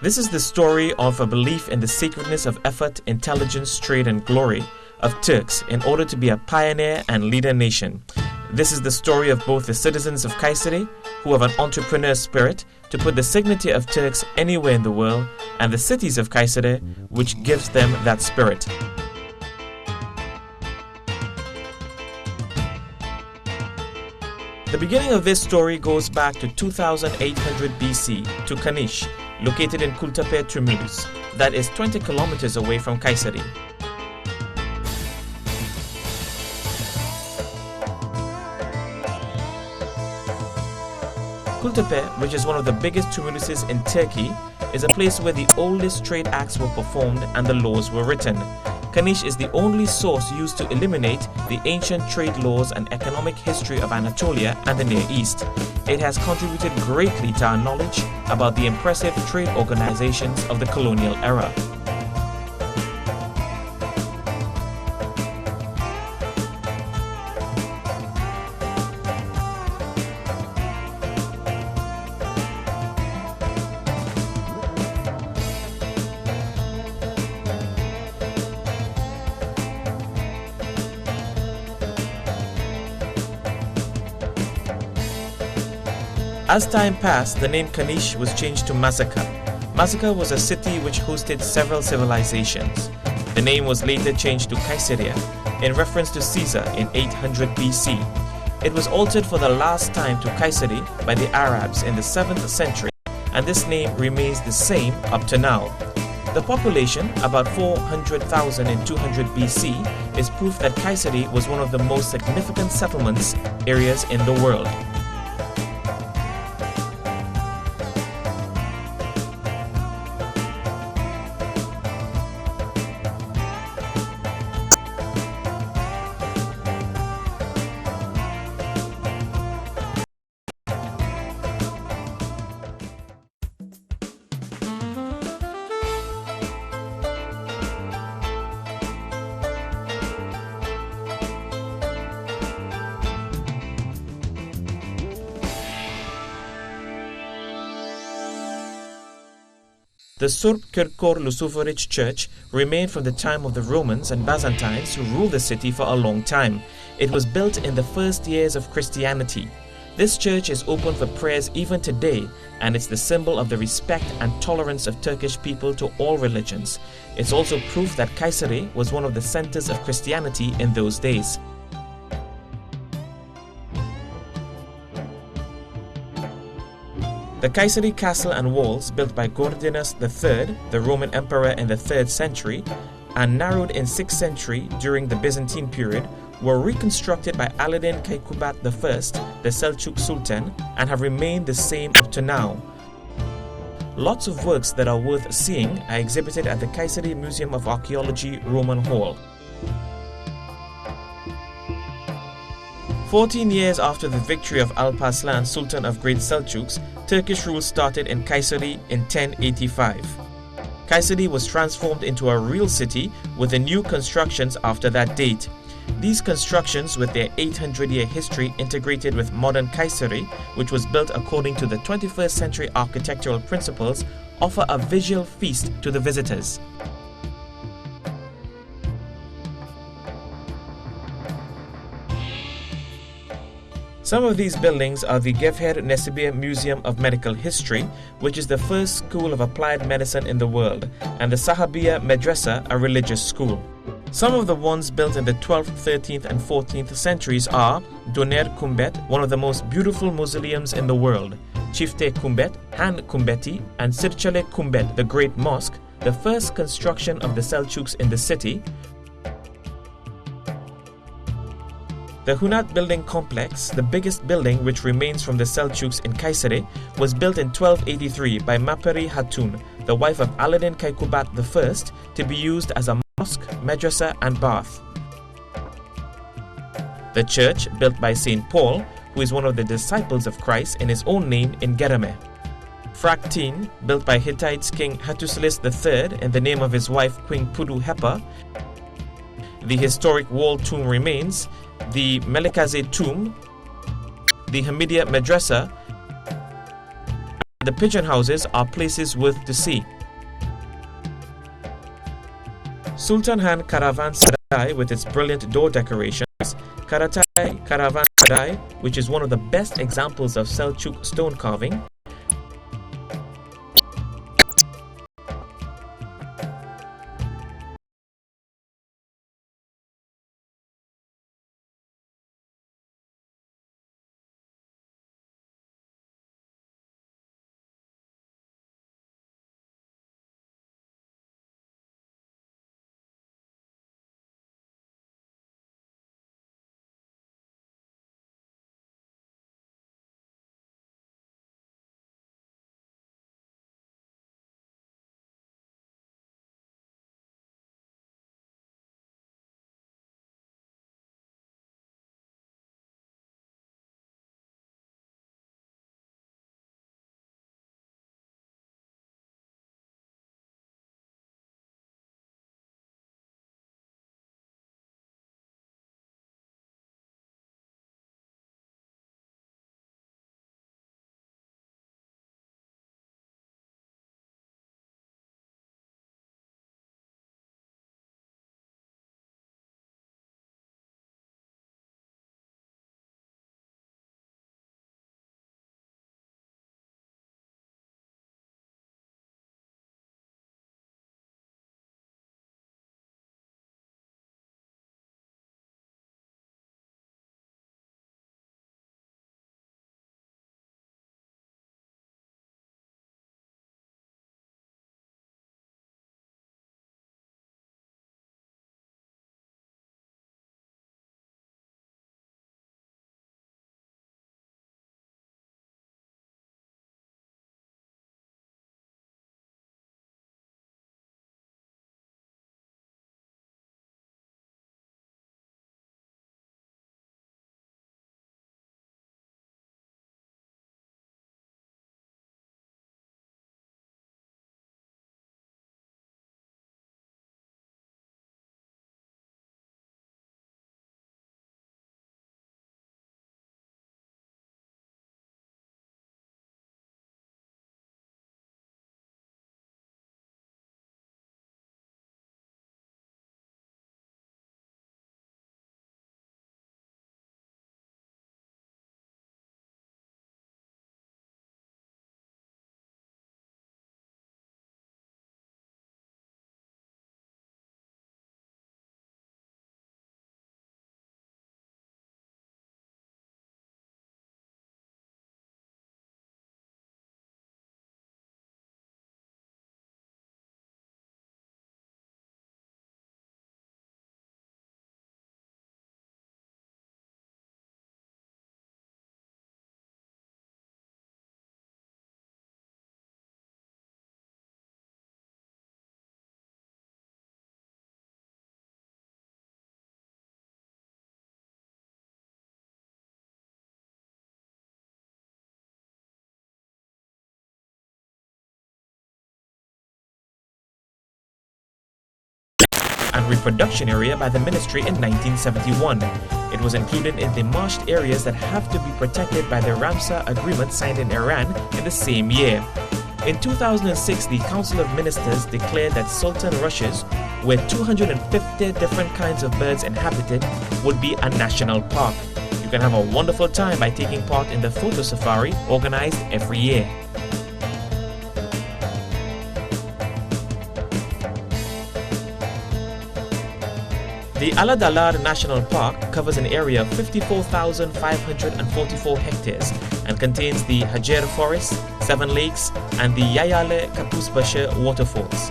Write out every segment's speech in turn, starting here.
This is the story of a belief in the sacredness of effort, intelligence, trade, and glory of Turks in order to be a pioneer and leader nation. This is the story of both the citizens of Kayseri, who have an entrepreneur spirit to put the signature of Turks anywhere in the world, and the cities of Kayseri, which gives them that spirit. The beginning of this story goes back to 2800 BC to Kanish, located in Kultepe Tumulus, that is 20 kilometers away from Kayseri. Kultepe, which is one of the biggest tumuluses in Turkey, is a place where the oldest trade acts were performed and the laws were written. Kanish is the only source used to eliminate the ancient trade laws and economic history of Anatolia and the Near East. It has contributed greatly to our knowledge about the impressive trade organizations of the colonial era. As time passed, the name Kanish was changed to Mazaka. Mazaka was a city which hosted several civilizations. The name was later changed to Kayseri in reference to Caesar in 800 BC. It was altered for the last time to Kayseri by the Arabs in the 7th century, and this name remains the same up to now. The population, about 400,000 in 200 BC, is proof that Kayseri was one of the most significant settlements areas in the world. The Surp Kirkor Lusuferich Church remained from the time of the Romans and Byzantines who ruled the city for a long time. It was built in the first years of Christianity. This church is open for prayers even today, and it's the symbol of the respect and tolerance of Turkish people to all religions. It's also proof that Kayseri was one of the centers of Christianity in those days. The Kayseri castle and walls, built by Gordianus III, the Roman emperor in the 3rd century, and narrowed in 6th century during the Byzantine period, were reconstructed by Alauddin Kaykubat I, the Seljuk Sultan, and have remained the same up to now. Lots of works that are worth seeing are exhibited at the Kayseri Museum of Archaeology, Roman Hall. 14 years after the victory of Alparslan, Sultan of Great Seljuks, Turkish rule started in Kayseri in 1085. Kayseri was transformed into a real city with the new constructions after that date. These constructions, with their 800-year history integrated with modern Kayseri, which was built according to the 21st century architectural principles, offer a visual feast to the visitors. Some of these buildings are the Gevher Nesibe Museum of Medical History, which is the first school of applied medicine in the world, and the Sahabiya Madrasa, a religious school. Some of the ones built in the 12th, 13th and 14th centuries are Doner Kumbet, one of the most beautiful mausoleums in the world, Çifte Kumbet, Han Kumbeti, and Sirçale Kumbet, the Great Mosque, the first construction of the Seljuks in the city. The Hunat building complex, the biggest building which remains from the Seljuks in Kayseri, was built in 1283 by Maperi Hatun, the wife of Alauddin Kaykubat I, to be used as a mosque, madrasa and bath. The church, built by St. Paul, who is one of the disciples of Christ in his own name in Gereme. Fraktin, built by Hittites King Hattusilis III in the name of his wife Queen Pudu Hepa. The historic wall tomb remains, the Melekaze tomb, the Hamidiya Madrasa, and the pigeon houses are places worth to see. Sultanhan Karavansaray with its brilliant door decorations, Karatay Karavansaray, which is one of the best examples of Seljuk stone carving, and reproduction area by the ministry in 1971. It was included in the marshed areas that have to be protected by the Ramsar Agreement signed in Iran in the same year. In 2006, the Council of Ministers declared that Sultan Rushes, where 250 different kinds of birds inhabited, would be a national park. You can have a wonderful time by taking part in the photo safari organized every year. The Aladalar National Park covers an area of 54,544 hectares and contains the Hajer Forest, 7 lakes, and the Yayale Kapusbashe waterfalls.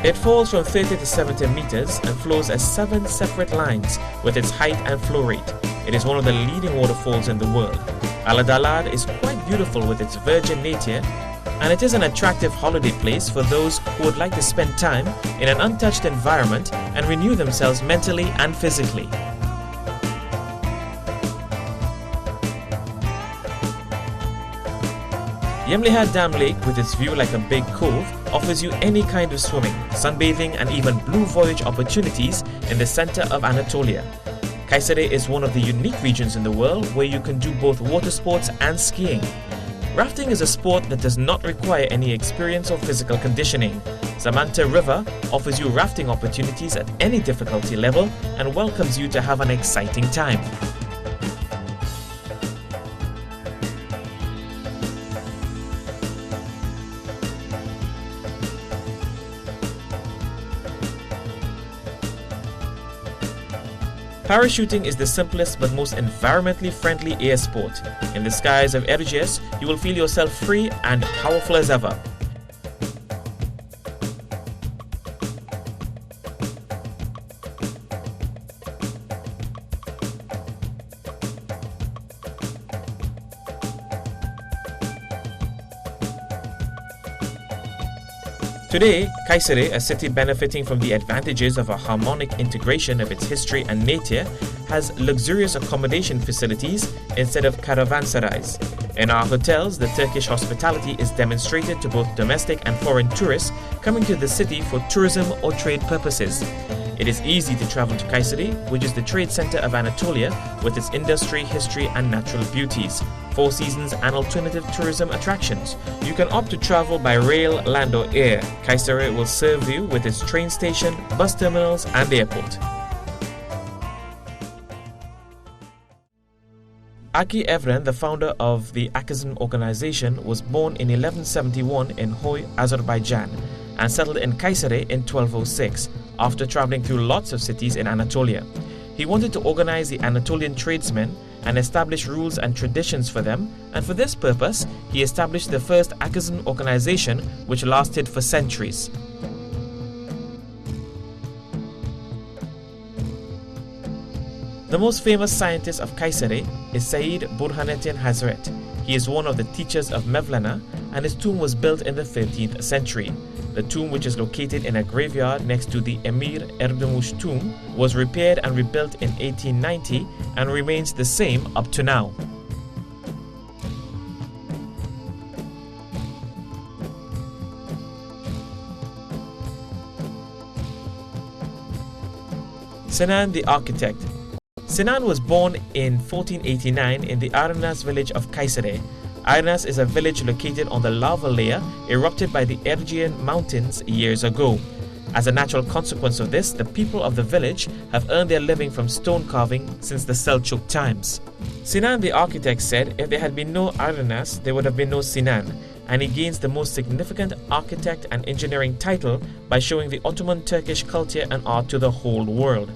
It falls from 30 to 70 meters and flows as 7 separate lines with its height and flow rate. It is one of the leading waterfalls in the world. Aladalar is quite beautiful with its virgin nature, and it is an attractive holiday place for those who would like to spend time in an untouched environment and renew themselves mentally and physically. Yemliha Dam Lake, with its view like a big cove, offers you any kind of swimming, sunbathing, and even blue voyage opportunities in the center of Anatolia. Kayseri is one of the unique regions in the world where you can do both water sports and skiing. Rafting is a sport that does not require any experience or physical conditioning. Samanta River offers you rafting opportunities at any difficulty level and welcomes you to have an exciting time. Parachuting is the simplest but most environmentally friendly air sport. In the skies of Erciyes, you will feel yourself free and powerful as ever. Today, Kayseri, a city benefiting from the advantages of a harmonic integration of its history and nature, has luxurious accommodation facilities instead of caravanserais. In our hotels, the Turkish hospitality is demonstrated to both domestic and foreign tourists coming to the city for tourism or trade purposes. It is easy to travel to Kayseri, which is the trade center of Anatolia with its industry, history and natural beauties, Four Seasons and alternative tourism attractions. You can opt to travel by rail, land or air. Kayseri will serve you with its train station, bus terminals and airport. Aki Evren, the founder of the Akizm organization, was born in 1171 in Hoy, Azerbaijan, and settled in Kayseri in 1206 after traveling through lots of cities in Anatolia. He wanted to organize the Anatolian tradesmen and establish rules and traditions for them, and for this purpose, he established the first Akizm organization, which lasted for centuries. The most famous scientist of Kayseri is Said Burhanettin Hazret. He is one of the teachers of Mevlana, and his tomb was built in the 13th century. The tomb, which is located in a graveyard next to the Emir Erdemush tomb, was repaired and rebuilt in 1890 and remains the same up to now. Sinan the architect. Sinan was born in 1489 in the Arnas village of Kayseri. Arnas is a village located on the lava layer erupted by the Erciyan mountains years ago. As a natural consequence of this, the people of the village have earned their living from stone carving since the Seljuk times. Sinan the architect said if there had been no Arnas, there would have been no Sinan, and he gains the most significant architect and engineering title by showing the Ottoman Turkish culture and art to the whole world.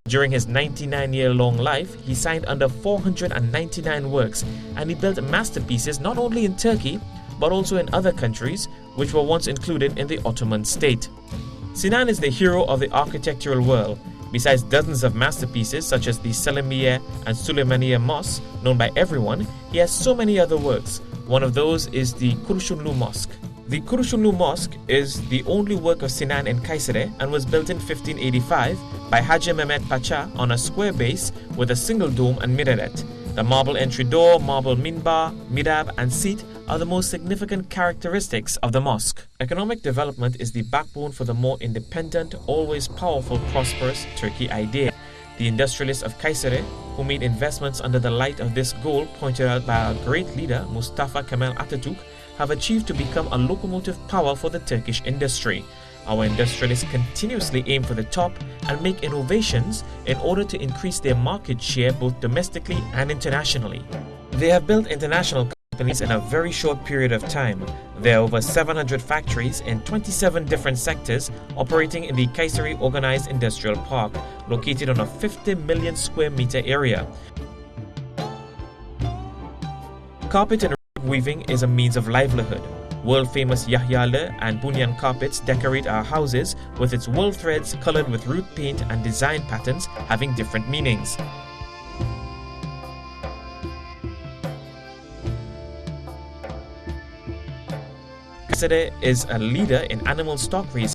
During his 99-year-long life, he signed under 499 works, and he built masterpieces not only in Turkey but also in other countries which were once included in the Ottoman state. Sinan is the hero of the architectural world. Besides dozens of masterpieces such as the Selimiye and Süleymaniye mosques, known by everyone, he has so many other works. One of those is the Kurşunlu Mosque. The Kurşunlu Mosque is the only work of Sinan in Kayseri and was built in 1585 by Haji Mehmet Pacha on a square base with a single dome and minaret. The marble entry door, marble minbar, mihrab and seat are the most significant characteristics of the mosque. Economic development is the backbone for the more independent, always powerful, prosperous Turkey idea. The industrialists of Kayseri, who made investments under the light of this goal pointed out by our great leader Mustafa Kemal Atatürk, have achieved to become a locomotive power for the Turkish industry. Our industrialists continuously aim for the top and make innovations in order to increase their market share both domestically and internationally. They have built international companies in a very short period of time. There are over 700 factories in 27 different sectors operating in the Kayseri Organized Industrial Park, located on a 50 million square meter area. Carpet and weaving is a means of livelihood. World-famous Yahyalı and Bunyan carpets decorate our houses with its wool threads colored with root paint and design patterns having different meanings. Kayseri is a leader in animal stock raising,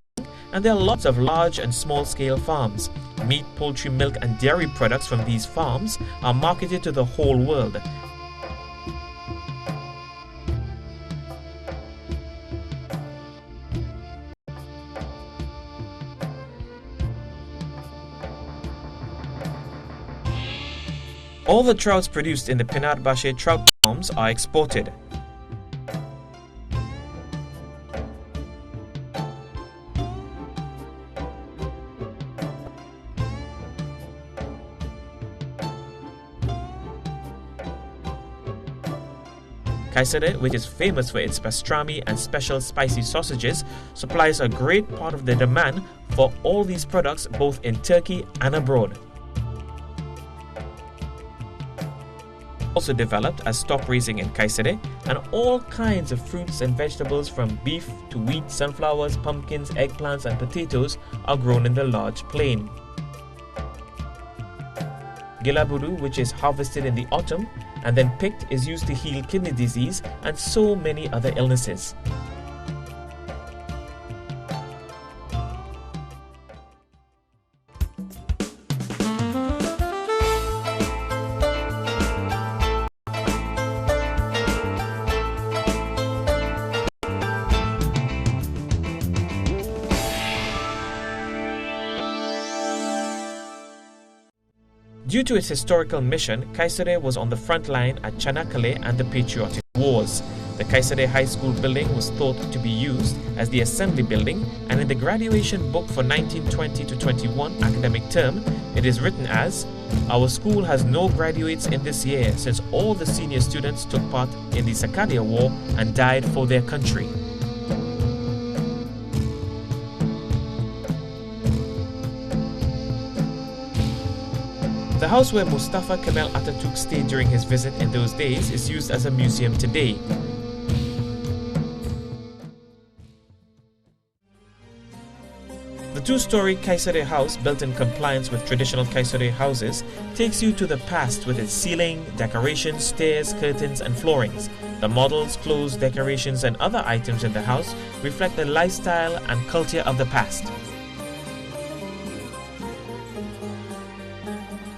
and there are lots of large and small-scale farms. Meat, poultry, milk and dairy products from these farms are marketed to the whole world. All the trouts produced in the Pınarbaşı trout farms are exported. Kayseri, which is famous for its pastrami and special spicy sausages, supplies a great part of the demand for all these products both in Turkey and abroad. Also developed as stock raising in Kayseri, and all kinds of fruits and vegetables from beef to wheat, sunflowers, pumpkins, eggplants and potatoes are grown in the large plain. Gilaburu, which is harvested in the autumn and then picked, is used to heal kidney disease and so many other illnesses. Due to its historical mission, Kayseri was on the front line at Çanakkale and the Patriotic Wars. The Kayseri High School building was thought to be used as the assembly building, and in the graduation book for 1920-21 academic term, it is written as, "Our school has no graduates in this year since all the senior students took part in the Sakarya War and died for their country." The house where Mustafa Kemal Atatürk stayed during his visit in those days is used as a museum today. The two-story Kayseri house, built in compliance with traditional Kayseri houses, takes you to the past with its ceiling, decorations, stairs, curtains and floorings. The models, clothes, decorations and other items in the house reflect the lifestyle and culture of the past.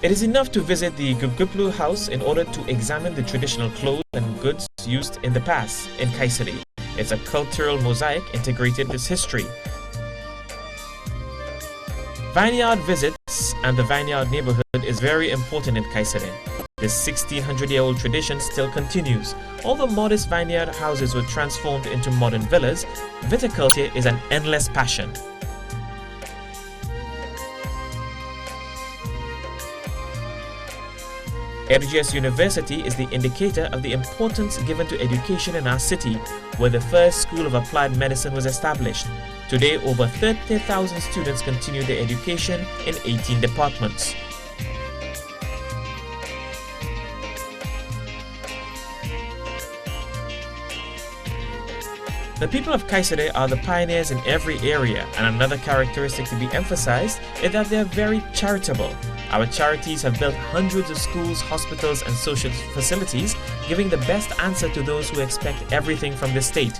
It is enough to visit the Guguplu house in order to examine the traditional clothes and goods used in the past in Kayseri. It's a cultural mosaic integrated with history. Vineyard visits and the vineyard neighborhood is very important in Kayseri. This 1600-year-old tradition still continues. Although modest vineyard houses were transformed into modern villas, viticulture is an endless passion. Erciyes University is the indicator of the importance given to education in our city, where the first school of applied medicine was established. Today, over 30,000 students continue their education in 18 departments. The people of Kayseri are the pioneers in every area, and another characteristic to be emphasized is that they are very charitable. Our charities have built hundreds of schools, hospitals and social facilities, giving the best answer to those who expect everything from the state.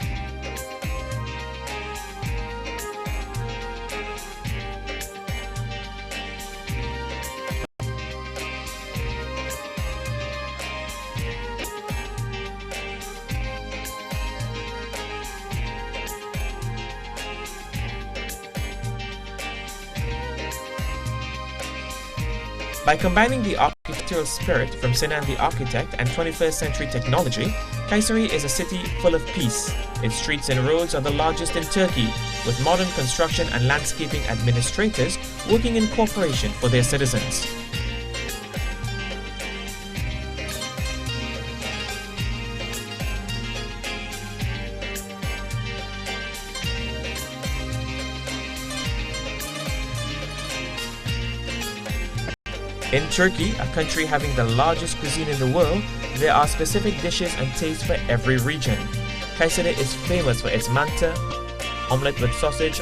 By combining the architectural spirit from Sinan the architect and 21st century technology, Kayseri is a city full of peace. Its streets and roads are the largest in Turkey, with modern construction and landscaping administrators working in cooperation for their citizens. In Turkey, a country having the largest cuisine in the world, there are specific dishes and tastes for every region. Kayseri is famous for its manta, omelette with sausage,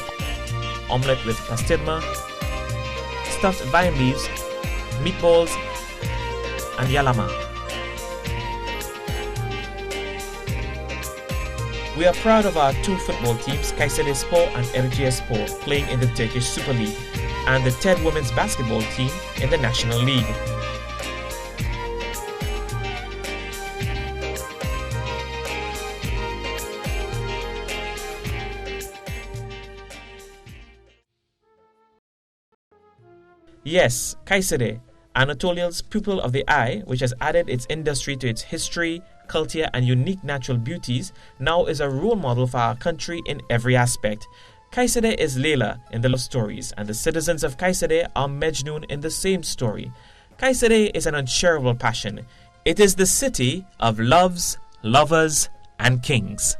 omelette with pastirma, stuffed vine leaves, meatballs, and yalama. We are proud of our two football teams, Kayserispor and Erciyesspor, playing in the Turkish Super League, and the TED women's basketball team in the National League. Yes, Kayseri, Anatolia's pupil of the eye, which has added its industry to its history, culture and unique natural beauties, now is a role model for our country in every aspect. Kayseri is Layla in the love stories, and the citizens of Kayseri are Mejnun in the same story. Kayseri is an unshareable passion. It is the city of loves, lovers, and kings.